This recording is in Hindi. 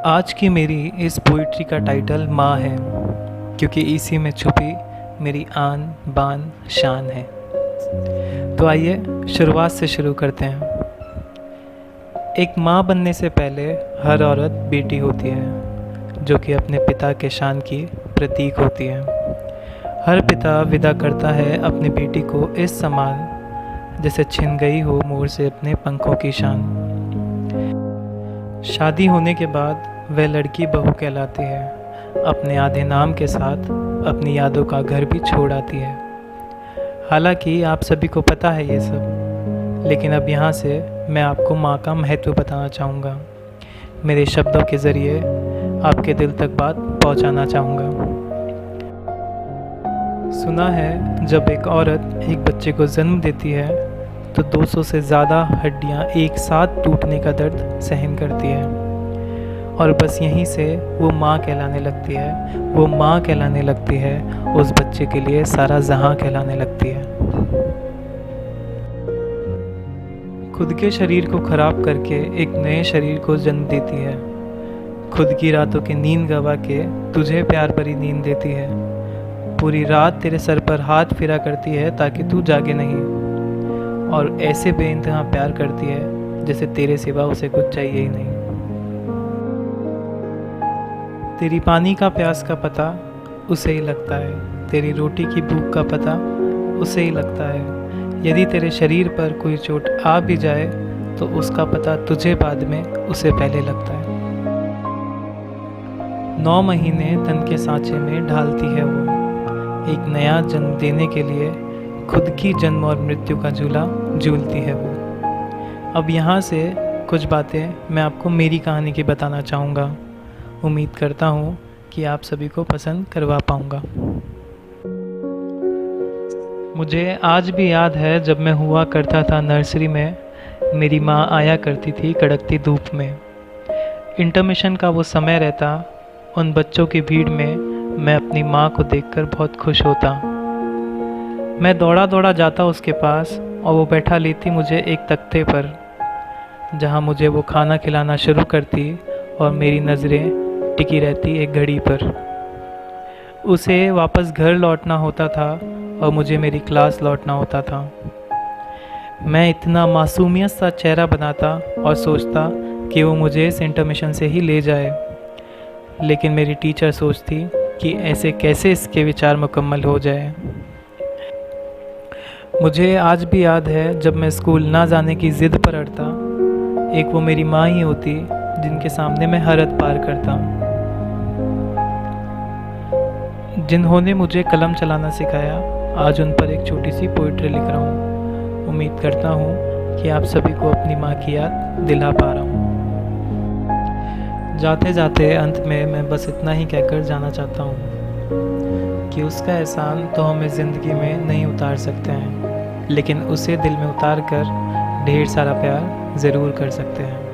आज की मेरी इस पोइट्री का टाइटल माँ है, क्योंकि इसी में छुपी मेरी आन बान शान है। तो आइए शुरुआत से शुरू करते हैं। एक माँ बनने से पहले हर औरत बेटी होती है, जो कि अपने पिता के शान की प्रतीक होती है। हर पिता विदा करता है अपनी बेटी को इस समान, जैसे छिन गई हो मोर से अपने पंखों की शान। शादी होने के बाद वह लड़की बहू कहलाती है। अपने आधे नाम के साथ अपनी यादों का घर भी छोड़ आती है। हालांकि आप सभी को पता है ये सब, लेकिन अब यहाँ से मैं आपको माँ का महत्व बताना चाहूँगा। मेरे शब्दों के ज़रिए आपके दिल तक बात पहुँचाना चाहूँगा। सुना है जब एक औरत एक बच्चे को जन्म देती है तो 200 से ज़्यादा हड्डियाँ एक साथ टूटने का दर्द सहन करती है, और बस यहीं से वो माँ कहलाने लगती है। वो माँ कहलाने लगती है, उस बच्चे के लिए सारा जहां कहलाने लगती है। खुद के शरीर को खराब करके एक नए शरीर को जन्म देती है। खुद की रातों की नींद गवा के तुझे प्यार भरी नींद देती है। पूरी रात तेरे सर पर हाथ फिरा करती है ताकि तू जागे नहीं, और ऐसे बेइंतहा प्यार करती है जैसे तेरे सिवा उसे कुछ चाहिए ही नहीं। तेरी पानी का प्यास का पता उसे ही लगता है, तेरी रोटी की भूख का पता उसे ही लगता है। यदि तेरे शरीर पर कोई चोट आ भी जाए तो उसका पता तुझे बाद में उसे पहले लगता है। 9 महीने तन के सांचे में ढालती है वो, एक नया जन्म देने के लिए खुद की जन्म और मृत्यु का झूला झूलती है वो। अब यहाँ से कुछ बातें मैं आपको मेरी कहानी की बताना चाहूँगा। उम्मीद करता हूँ कि आप सभी को पसंद करवा पाऊँगा। मुझे आज भी याद है जब मैं हुआ करता था नर्सरी में, मेरी माँ आया करती थी कड़कती धूप में। इंटरमिशन का वो समय रहता, उन बच्चों की भीड़ में मैं अपनी माँ को देखकर बहुत खुश होता। मैं दौड़ा दौड़ा जाता उसके पास और वो बैठा लेती मुझे एक तख्ते पर, जहाँ मुझे वो खाना खिलाना शुरू करती और मेरी नज़रें टिकी रहती एक घड़ी पर। उसे वापस घर लौटना होता था और मुझे मेरी क्लास लौटना होता था। मैं इतना मासूमियत सा चेहरा बनाता और सोचता कि वो मुझे इस इंटरमिशन से ही ले जाए, लेकिन मेरी टीचर सोचती कि ऐसे कैसे इसके विचार मुकम्मल हो जाए। मुझे आज भी याद है जब मैं स्कूल ना जाने की ज़िद पर अड़ता, एक वो मेरी माँ ही होती जिनके सामने मैं हर हद पार करता, जिन्होंने मुझे कलम चलाना सिखाया। आज उन पर एक छोटी सी पोइट्री लिख रहा हूँ। उम्मीद करता हूँ कि आप सभी को अपनी माँ की याद दिला पा रहा हूँ। जाते जाते अंत में मैं बस इतना ही कहकर जाना चाहता हूँ कि उसका एहसान तो हमें ज़िंदगी में नहीं उतार सकते हैं, लेकिन उसे दिल में उतार कर ढेर सारा प्यार ज़रूर कर सकते हैं।